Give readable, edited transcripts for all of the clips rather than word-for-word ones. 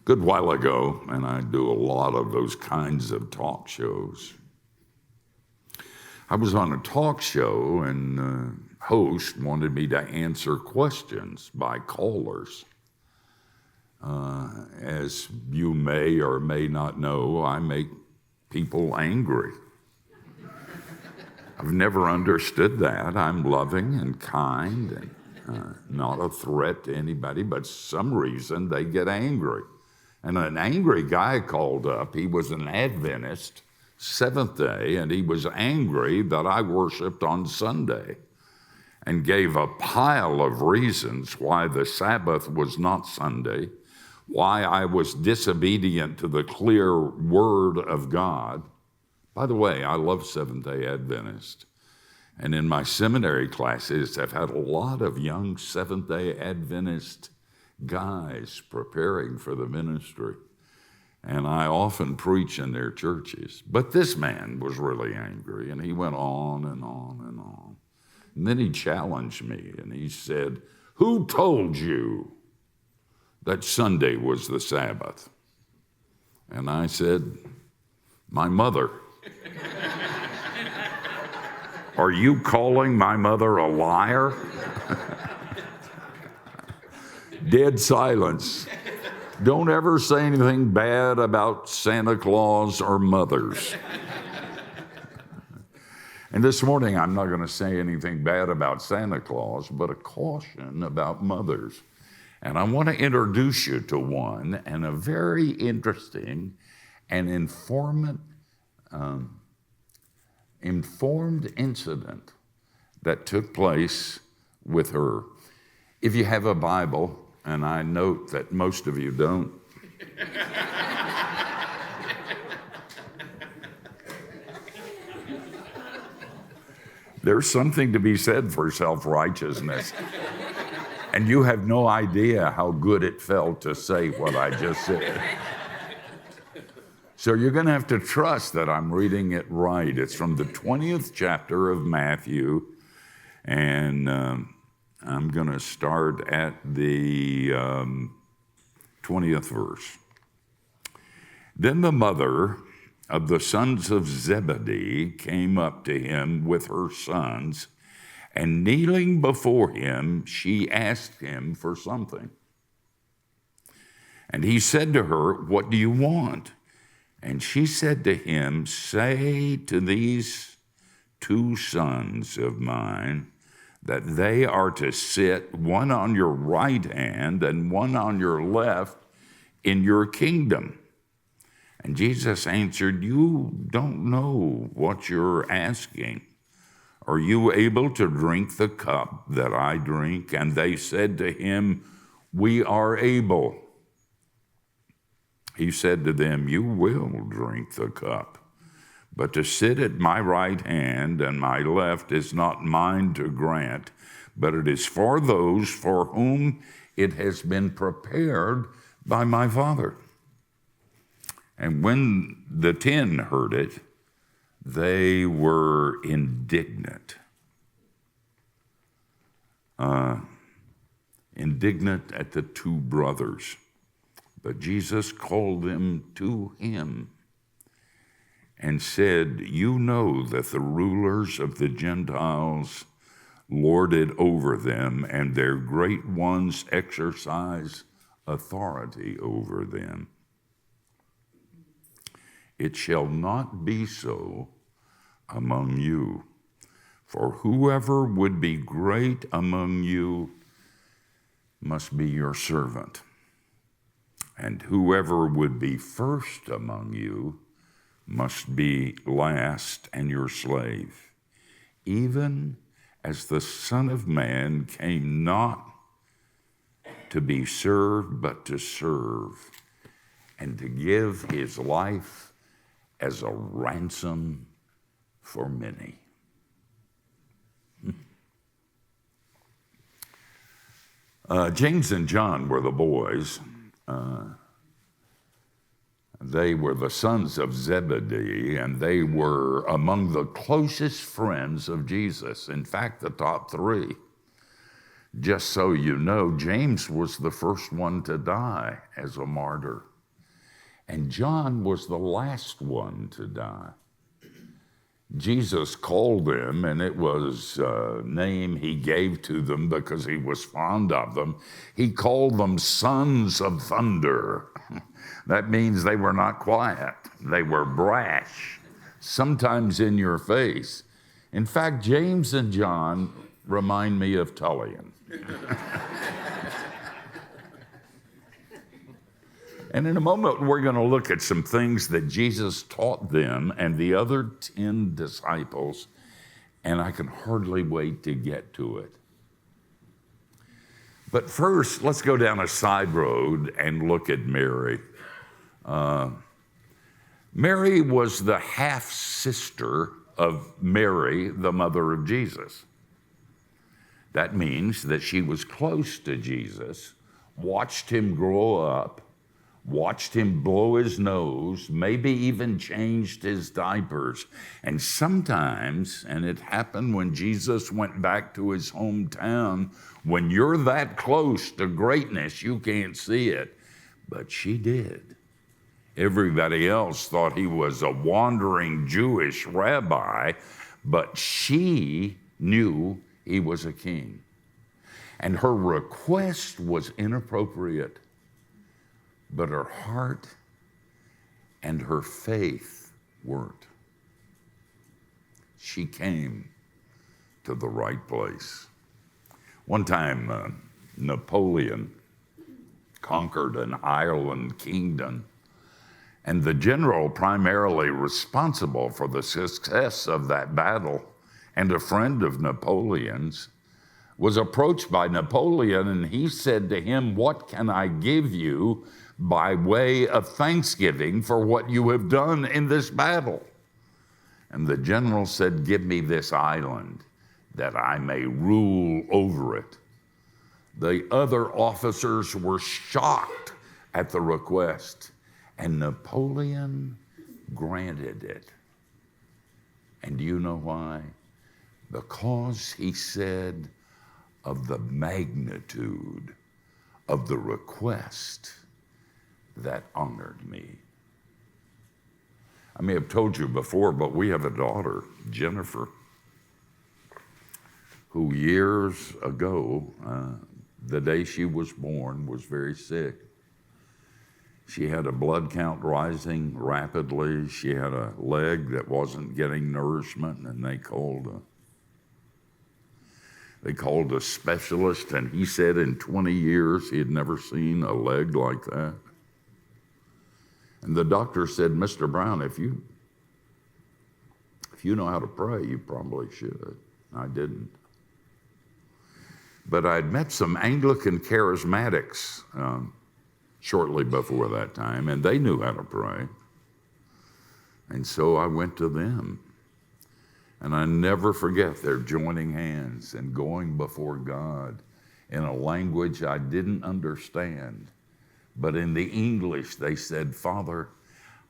good while ago, and I do a lot of those kinds of talk shows. I was on a talk show, and the host wanted me to answer questions by callers. As you may or may not know, I make people angry. I've never understood that. I'm loving and kind and not a threat to anybody, but some reason they get angry. And an angry guy called up. He was an Adventist, Seventh Day, and he was angry that I worshiped on Sunday and gave a pile of reasons why the Sabbath was not Sunday, why I was disobedient to the clear word of God. By the way, I love Seventh-day Adventist. And in my seminary classes, I've had a lot of young Seventh-day Adventist guys preparing for the ministry. And I often preach in their churches. But this man was really angry, and he went on and on and on. And then he challenged me, and he said, "Who told you that Sunday was the Sabbath?" And I said, "My mother." "Are you calling my mother a liar?" Dead silence. Don't ever say anything bad about Santa Claus or mothers. And this morning, I'm not going to say anything bad about Santa Claus, but a caution about mothers. And I want to introduce you to one, and a very interesting and informed incident that took place with her. If you have a Bible, and I note that most of you don't, there's something to be said for self-righteousness. And you have no idea how good it felt to say what I just said. So you're going to have to trust that I'm reading it right. It's from the 20th chapter of Matthew, and I'm going to start at the 20th verse. Then the mother of the sons of Zebedee came up to him with her sons, and kneeling before him, she asked him for something. And he said to her, "What do you want?" And she said to him, "Say to these 2 sons of mine that they are to sit, one on your right hand and one on your left, in your kingdom." And Jesus answered, "You don't know what you're asking. Are you able to drink the cup that I drink?" And they said to him, "We are able." He said to them, "You will drink the cup, but to sit at my right hand and my left is not mine to grant, but it is for those for whom it has been prepared by my Father." And when the 10 heard it, they were indignant. Indignant at the 2 brothers. But Jesus called them to him and said, "You know that the rulers of the Gentiles lord it over them, and their great ones exercise authority over them. It shall not be so among you, for whoever would be great among you must be your servant, and whoever would be first among you must be last and your slave, even as the Son of Man came not to be served, but to serve, and to give his life as a ransom for many." James and John were the boys. They were the sons of Zebedee, and they were among the closest friends of Jesus. In fact, the top 3. Just so you know, James was the first one to die as a martyr. And John was the last one to die. Jesus called them, and it was a name he gave to them because he was fond of them. He called them sons of thunder. That means they were not quiet. They were brash, sometimes in your face. In fact, James and John remind me of Tullian. And in a moment, we're going to look at some things that Jesus taught them and the other 10 disciples, and I can hardly wait to get to it. But first, let's go down a side road and look at Mary. Mary was the half-sister of Mary, the mother of Jesus. That means that she was close to Jesus, watched him grow up, watched him blow his nose, maybe even changed his diapers. And sometimes, and it happened when Jesus went back to his hometown, when you're that close to greatness, you can't see it. But she did. Everybody else thought he was a wandering Jewish rabbi, but she knew he was a king. And her request was inappropriate. But her heart and her faith weren't. She came to the right place. One time, Napoleon conquered an island kingdom, and the general primarily responsible for the success of that battle, and a friend of Napoleon's, was approached by Napoleon, and he said to him, "What can I give you by way of thanksgiving for what you have done in this battle?" And the general said, "Give me this island that I may rule over it." The other officers were shocked at the request, and Napoleon granted it. And do you know why? Because he said of the magnitude of the request that honored me. I may have told you before, but we have a daughter, Jennifer, who years ago, the day she was born, was very sick. She had a blood count rising rapidly. She had a leg that wasn't getting nourishment, and they called a specialist, and he said in 20 years he had never seen a leg like that. And the doctor said, "Mr. Brown, if you know how to pray, you probably should." I didn't. But I'd met some Anglican charismatics shortly before that time, and they knew how to pray. And so I went to them. And I never forget their joining hands and going before God in a language I didn't understand. But in the English, they said, "Father,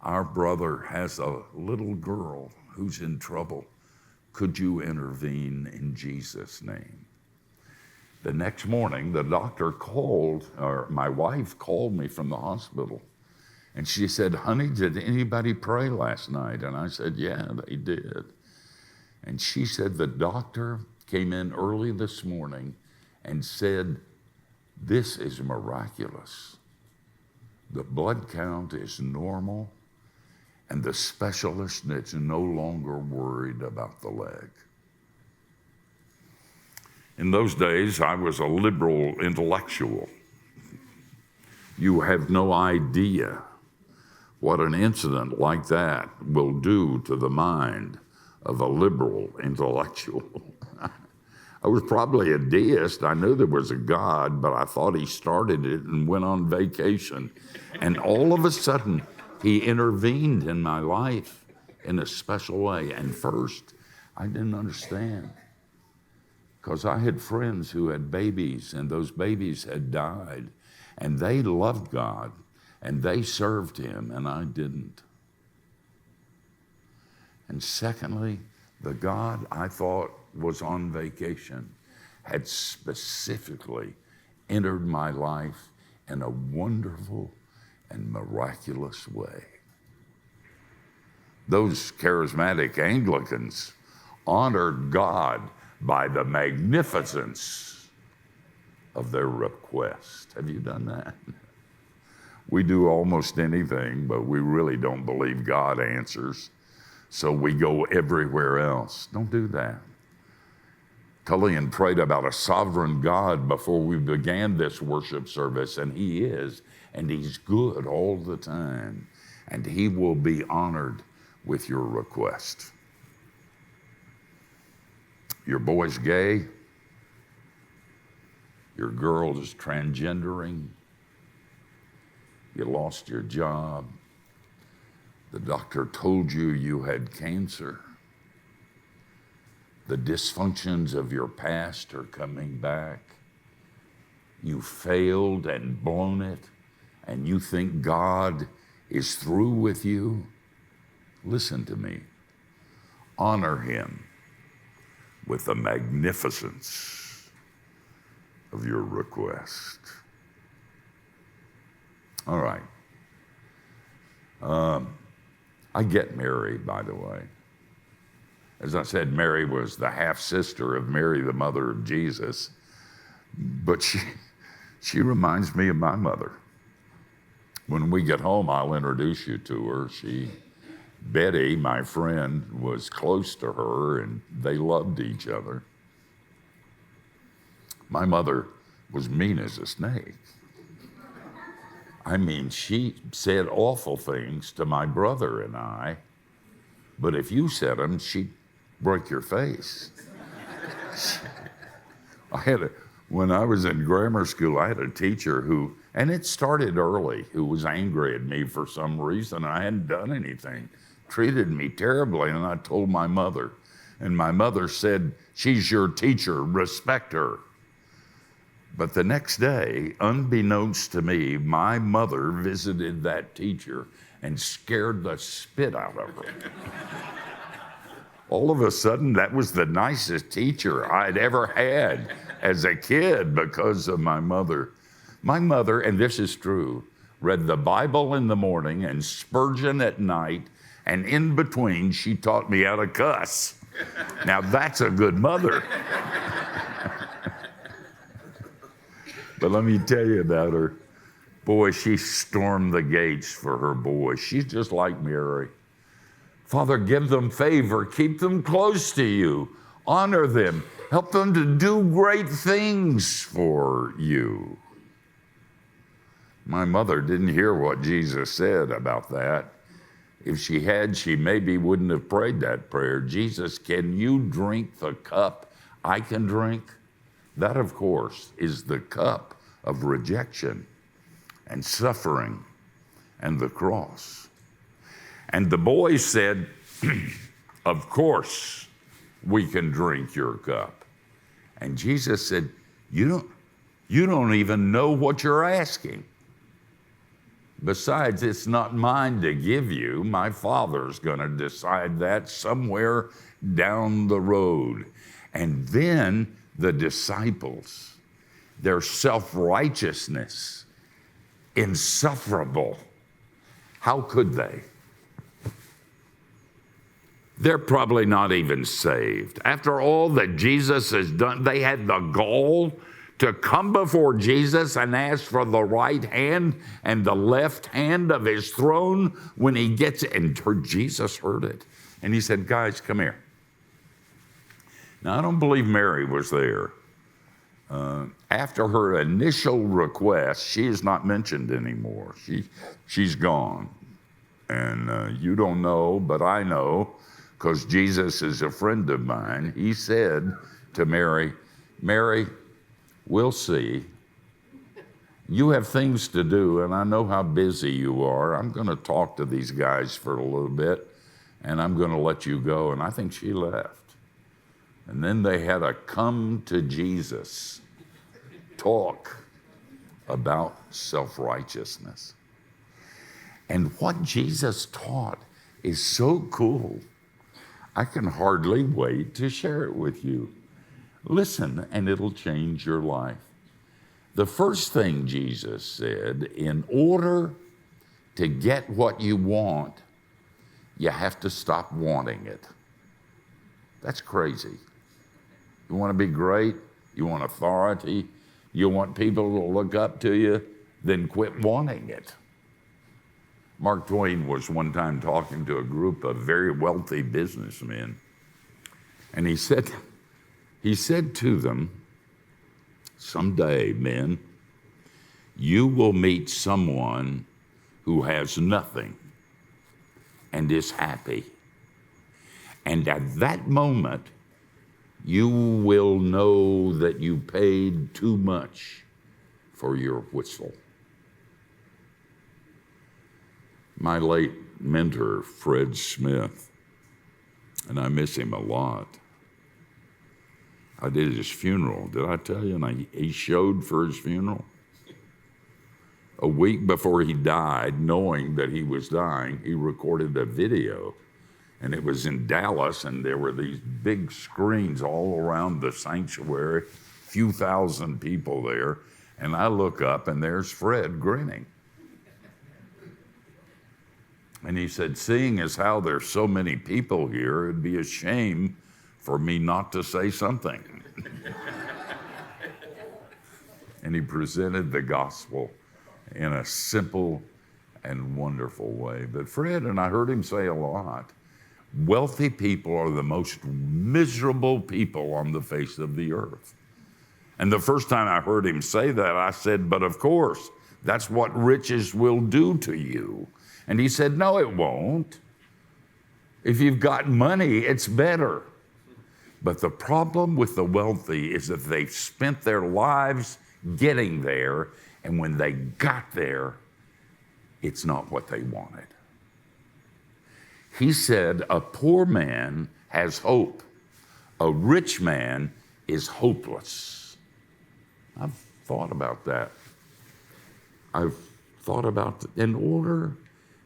our brother has a little girl who's in trouble. Could you intervene in Jesus' name?" The next morning, the doctor called, or my wife called me from the hospital. And she said, "Honey, did anybody pray last night?" And I said, "Yeah, they did." And she said, "The doctor came in early this morning and said, this is miraculous. The blood count is normal, and the specialist is no longer worried about the leg." In those days, I was a liberal intellectual. You have no idea what an incident like that will do to the mind of a liberal intellectual. I was probably a deist. I knew there was a God, but I thought he started it and went on vacation. And all of a sudden, he intervened in my life in a special way. And first, I didn't understand, because I had friends who had babies, and those babies had died, and they loved God, and they served him, and I didn't. And secondly, the God I thought was on vacation had specifically entered my life in a wonderful and miraculous way. Those charismatic Anglicans honored God by the magnificence of their request. Have you done that? We do almost anything, but we really don't believe God answers, so we go everywhere else. Don't do that. Tullian prayed about a sovereign God before we began this worship service, and He is, and He's good all the time, and He will be honored with your request. Your boy's gay, your girl is transgendering, you lost your job, the doctor told you you had cancer, the dysfunctions of your past are coming back, you failed and blown it, and you think God is through with you. Listen to me. Honor Him with the magnificence of your request. All right. I get Mary, by the way. As I said, Mary was the half-sister of Mary, the mother of Jesus. But she reminds me of my mother. When we get home, I'll introduce you to her. Betty, my friend, was close to her, and they loved each other. My mother was mean as a snake. I mean, she said awful things to my brother and I, but if you said them, she'd break your face. When I was in grammar school, I had a teacher who, and it started early, who was angry at me for some reason. I hadn't done anything, treated me terribly, and I told my mother. And my mother said, "She's your teacher, respect her." But the next day, unbeknownst to me, my mother visited that teacher and scared the spit out of her. All of a sudden, that was the nicest teacher I'd ever had as a kid because of my mother. My mother, and this is true, read the Bible in the morning and Spurgeon at night, and in between, she taught me how to cuss. Now, that's a good mother. But let me tell you about her. Boy, she stormed the gates for her boy. She's just like Mary. Father, give them favor. Keep them close to you. Honor them. Help them to do great things for you. My mother didn't hear what Jesus said about that. If she had, she maybe wouldn't have prayed that prayer. Jesus, can you drink the cup I can drink? That, of course, is the cup of rejection and suffering and the cross. And the boy said, of course we can drink your cup. And Jesus said, you don't even know what you're asking. Besides, it's not mine to give you. My Father's going to decide that somewhere down the road. And then the disciples, their self-righteousness, insufferable. How could they? They're probably not even saved. After all that Jesus has done, they had the gall to come before Jesus and ask for the right hand and the left hand of his throne when he gets it. And Jesus heard it. And he said, guys, come here. Now, I don't believe Mary was there. After her initial request, she is not mentioned anymore. She's gone. And you don't know, but I know, because Jesus is a friend of mine. He said to Mary, Mary, we'll see. You have things to do, and I know how busy you are. I'm going to talk to these guys for a little bit, and I'm going to let you go. And I think she left. And then they had a come to Jesus talk about self-righteousness. And what Jesus taught is so cool. I can hardly wait to share it with you. Listen, and it'll change your life. The first thing Jesus said, in order to get what you want, you have to stop wanting it. That's crazy. You want to be great? You want authority? You want people to look up to you? Then quit wanting it. Mark Twain was one time talking to a group of very wealthy businessmen, and he said to them, someday, men, you will meet someone who has nothing and is happy. And at that moment, you will know that you paid too much for your whistle. My late mentor, Fred Smith, and I miss him a lot. I did his funeral. Did I tell you? And he showed for his funeral. A week before he died, knowing that he was dying, he recorded a video. And it was in Dallas, and there were these big screens all around the sanctuary, few thousand people there. And I look up, and there's Fred grinning. And he said, seeing as how there's so many people here, it'd be a shame for me not to say something. And he presented the gospel in a simple and wonderful way. But Fred, and I heard him say a lot, wealthy people are the most miserable people on the face of the earth. And the first time I heard him say that, I said, but of course, that's what riches will do to you. And he said, no, it won't. If you've got money, it's better. But the problem with the wealthy is that they've spent their lives getting there, and when they got there, it's not what they wanted. He said, a poor man has hope. A rich man is hopeless. I've thought about that. I've thought about, in order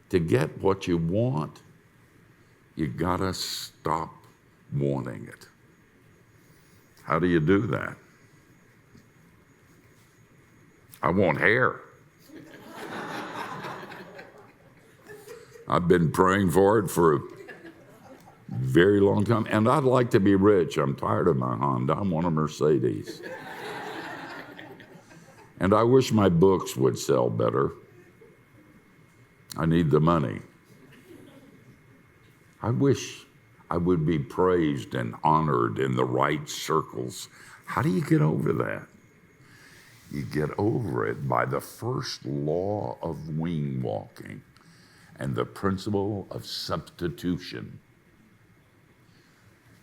to get what you want, you gotta stop wanting it. How do you do that? I want hair. I've been praying for it for a very long time, and I'd like to be rich. I'm tired of my Honda. I want a Mercedes. And I wish my books would sell better. I need the money. I wish I would be praised and honored in the right circles. How do you get over that? You get over it by the first law of wing walking and the principle of substitution.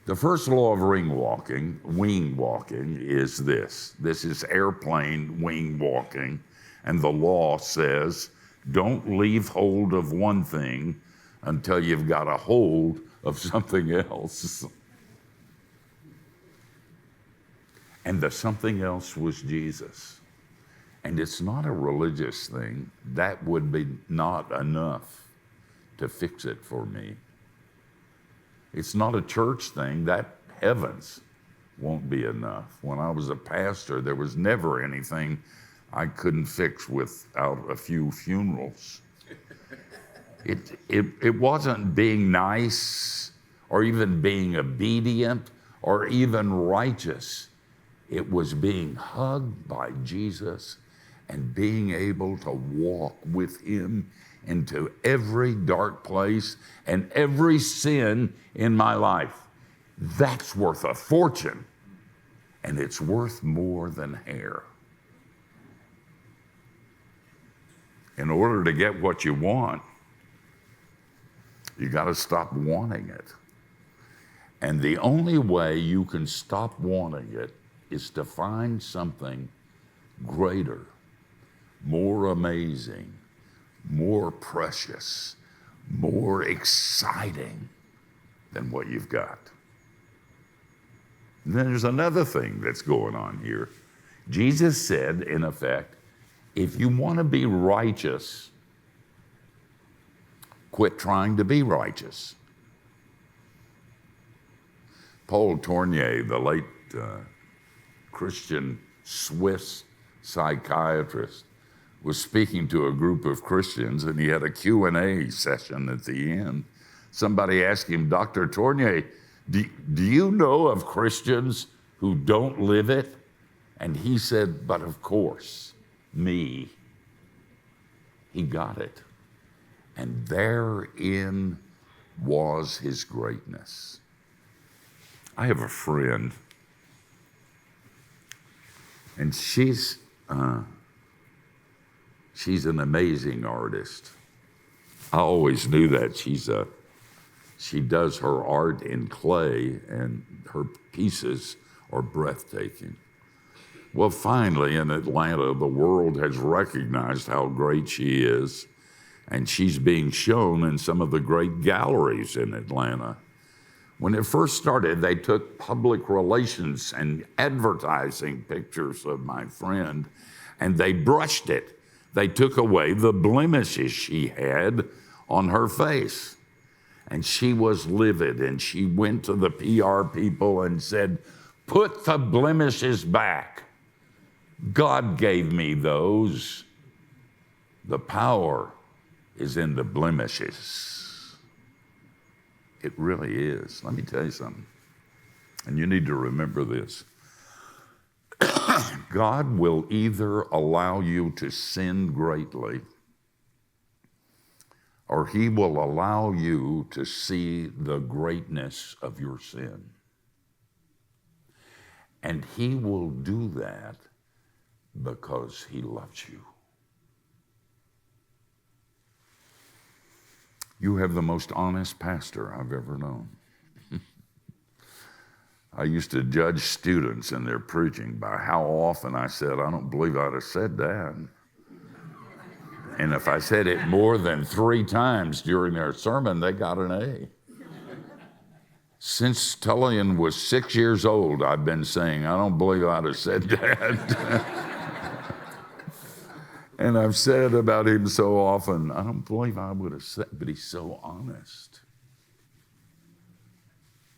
The first law of wing walking is this. This is airplane wing walking, and the law says, don't leave hold of one thing until you've got a hold of something else. And the something else was Jesus. And it's not a religious thing. That would be not enough to fix it for me. It's not a church thing. That, heavens, won't be enough. When I was a pastor, there was never anything I couldn't fix without a few funerals. It wasn't being nice or even being obedient or even righteous. It was being hugged by Jesus and being able to walk with him into every dark place and every sin in my life. That's worth a fortune, and it's worth more than hair. In order to get what you want, you got to stop wanting it. And the only way you can stop wanting it is to find something greater, more amazing, more precious, more exciting than what you've got. And then there's another thing that's going on here. Jesus said, in effect, if you want to be righteous, quit trying to be righteous. Paul Tournier, the late Christian Swiss psychiatrist, was speaking to a group of Christians, and he had a Q&A session at the end. Somebody asked him, Dr. Tournier, do you know of Christians who don't live it? And he said, but of course, me. He got it. And therein was his greatness. I have a friend, and she's an amazing artist. I always knew that. She does her art in clay, and her pieces are breathtaking. Well, finally, in Atlanta, the world has recognized how great she is, and she's being shown in some of the great galleries in Atlanta. When it first started, they took public relations and advertising pictures of my friend, and they brushed it. They took away the blemishes she had on her face. And she was livid, and she went to the PR people and said, put the blemishes back. God gave me those. The power is in the blemishes. It really is. Let me tell you something, and you need to remember this. God will either allow you to sin greatly, or he will allow you to see the greatness of your sin. And he will do that because he loves you. You have the most honest pastor I've ever known. I used to judge students in their preaching by how often I said, I don't believe I'd have said that. And if I said it more than 3 times during their sermon, they got an A. Since Tullian was 6 years old, I've been saying, I don't believe I'd have said that. And I've said about him so often, I don't believe I would have said, but he's so honest.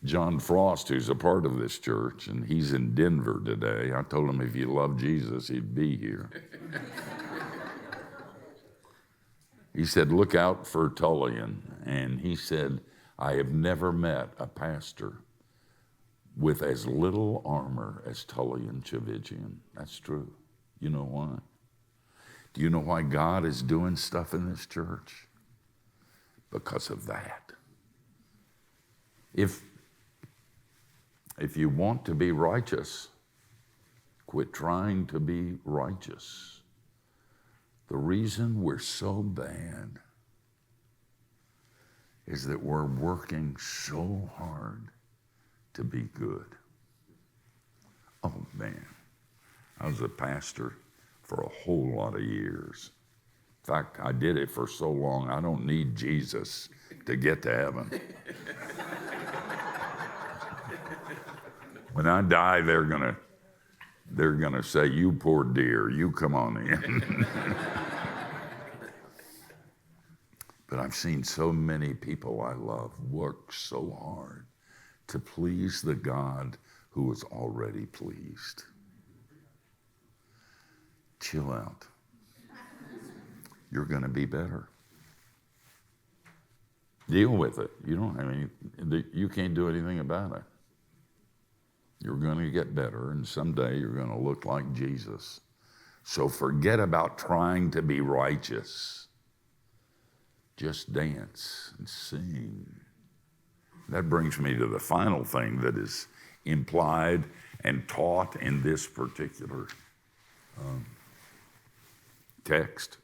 John Frost, who's a part of this church, and he's in Denver today. I told him if you love Jesus, he'd be here. He said, look out for Tullian. And he said, I have never met a pastor with as little armor as Tullian Chavigian. That's true. You know why? Do you know why God is doing stuff in this church? Because of that. If you want to be righteous, quit trying to be righteous. The reason we're so bad is that we're working so hard to be good. Oh man, I was a pastor for a whole lot of years. In fact, I did it for so long, I don't need Jesus to get to heaven. When I die, they're gonna say, you poor dear, you come on in. But I've seen so many people I love work so hard to please the God who is already pleased. Chill out. You're gonna be better. Deal with it. You can't do anything about it. You're going to get better, and someday you're going to look like Jesus. So forget about trying to be righteous. Just dance and sing. That brings me to the final thing that is implied and taught in this particular text.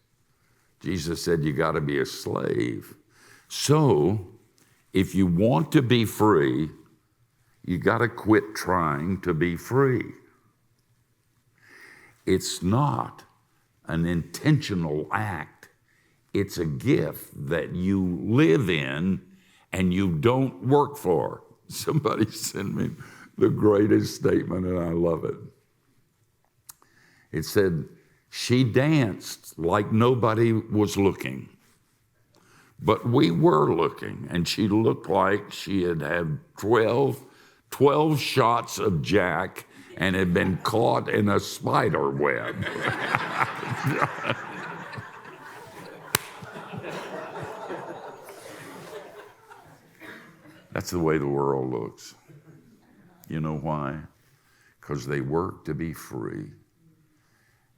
Jesus said you got to be a slave. So if you want to be free, you got to quit trying to be free. It's not an intentional act. It's a gift that you live in and you don't work for. Somebody sent me the greatest statement, and I love it. It said, she danced like nobody was looking. But we were looking, and she looked like she had had 12 shots of Jack and had been caught in a spider web. That's the way the world looks. You know why? Because they work to be free,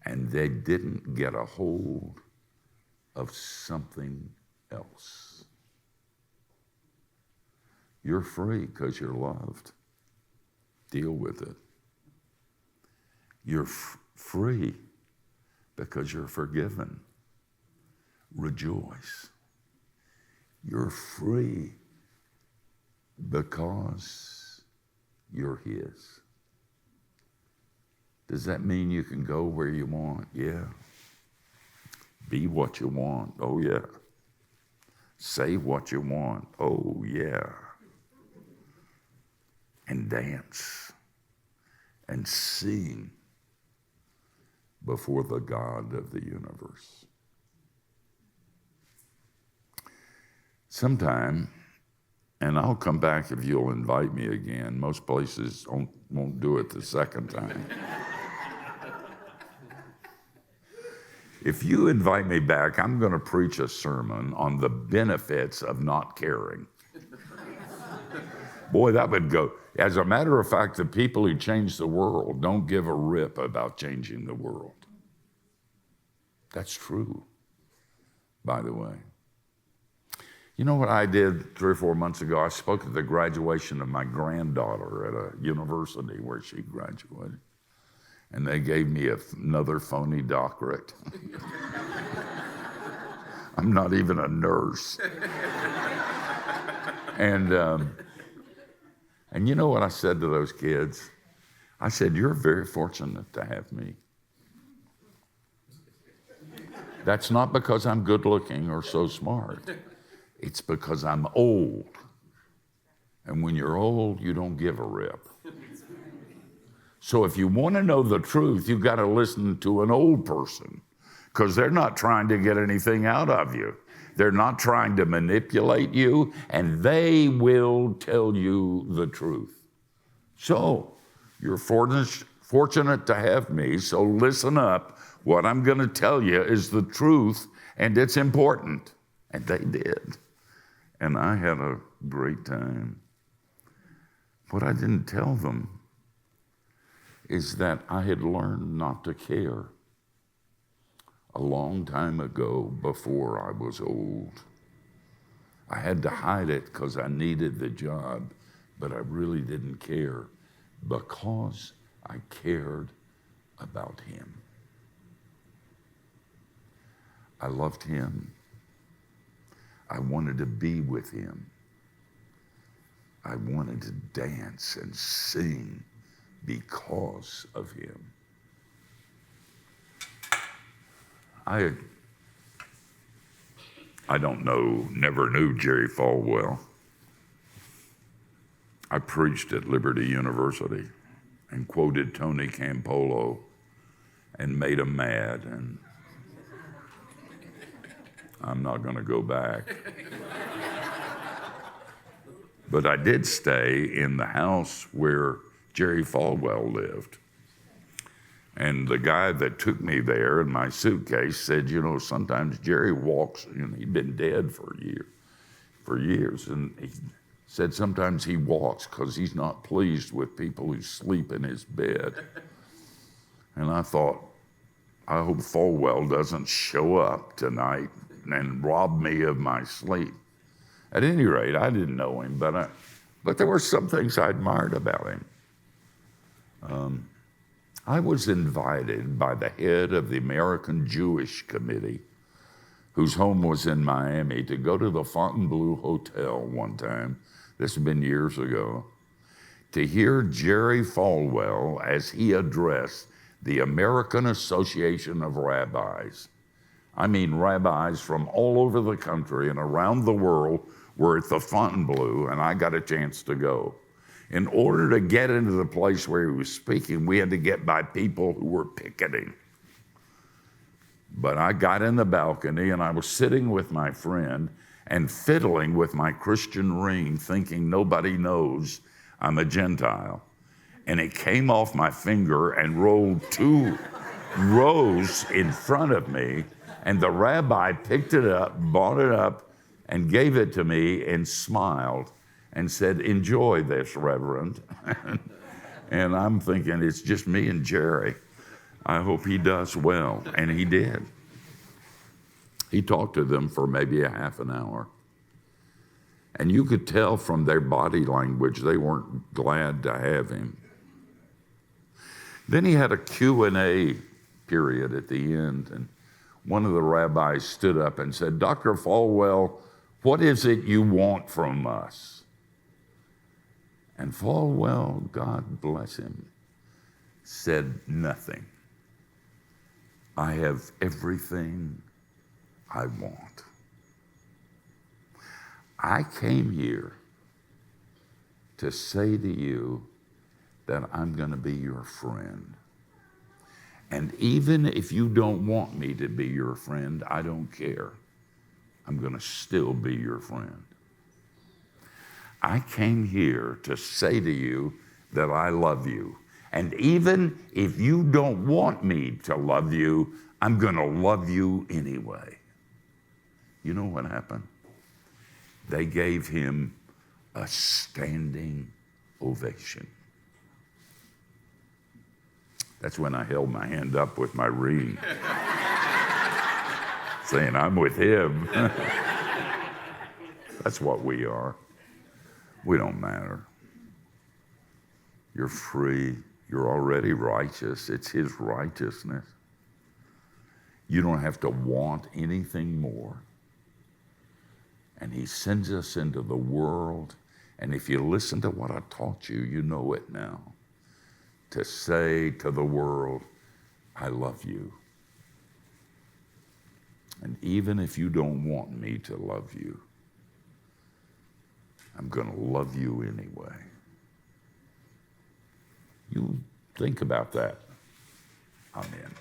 and they didn't get a hold of something else. You're free because you're loved. Deal with it. You're free because you're forgiven. Rejoice. You're free because you're His. Does that mean you can go where you want? Yeah. Be what you want. Oh, yeah. Say what you want. Oh, yeah. And dance and sing before the God of the universe. Sometime, and I'll come back if you'll invite me again. Most places won't do it the second time. If you invite me back, I'm going to preach a sermon on the benefits of not caring. Boy, that would go. As a matter of fact, the people who change the world don't give a rip about changing the world. That's true, by the way. You know what I did 3 or 4 months ago? I spoke at the graduation of my granddaughter at a university where she graduated. And they gave me another phony doctorate. I'm not even a nurse. And you know what I said to those kids? I said, you're very fortunate to have me. That's not because I'm good looking or so smart. It's because I'm old. And when you're old, you don't give a rip. So if you want to know the truth, you've got to listen to an old person, because they're not trying to get anything out of you. They're not trying to manipulate you, and they will tell you the truth. So you're fortunate to have me, so listen up. What I'm going to tell you is the truth, and it's important. And they did. And I had a great time. What I didn't tell them is that I had learned not to care a long time ago before I was old. I had to hide it because I needed the job, but I really didn't care because I cared about Him. I loved Him. I wanted to be with Him. I wanted to dance and sing because of Him. I don't know, never knew Jerry Falwell. I preached at Liberty University and quoted Tony Campolo and made him mad, and I'm not going to go back. But I did stay in the house where Jerry Falwell lived. And the guy that took me there in my suitcase said, you know, sometimes Jerry walks, you know, he'd been dead for years. And he said sometimes he walks because he's not pleased with people who sleep in his bed. And I thought, I hope Falwell doesn't show up tonight and rob me of my sleep. At any rate, I didn't know him, but there were some things I admired about him. I was invited by the head of the American Jewish Committee, whose home was in Miami, to go to the Fontainebleau Hotel one time, this had been years ago, to hear Jerry Falwell as he addressed the American Association of Rabbis. I mean, rabbis from all over the country and around the world were at the Fontainebleau, and I got a chance to go. In order to get into the place where he was speaking, we had to get by people who were picketing. But I got in the balcony, and I was sitting with my friend and fiddling with my Christian ring, thinking nobody knows I'm a Gentile. And it came off my finger and rolled 2 rows in front of me, and the rabbi picked it up, brought it up, and gave it to me and smiled. and said, "Enjoy this, Reverend." And I'm thinking, it's just me and Jerry. I hope he does well. And he did. He talked to them for maybe a half an hour. And you could tell from their body language they weren't glad to have him. Then he had a Q&A period at the end, and one of the rabbis stood up and said, "Dr. Falwell, what is it you want from us?" And Falwell, God bless him, said nothing. "I have everything I want. I came here to say to you that I'm going to be your friend. And even if you don't want me to be your friend, I don't care. I'm going to still be your friend. I came here to say to you that I love you. And even if you don't want me to love you, I'm going to love you anyway." You know what happened? They gave him a standing ovation. That's when I held my hand up with my ring, saying, "I'm with him." That's what we are. We don't matter. You're free. You're already righteous. It's his righteousness. You don't have to want anything more. And he sends us into the world. And if you listen to what I taught you, you know it now. To say to the world, "I love you. And even if you don't want me to love you, I'm going to love you anyway." You think about that. Amen.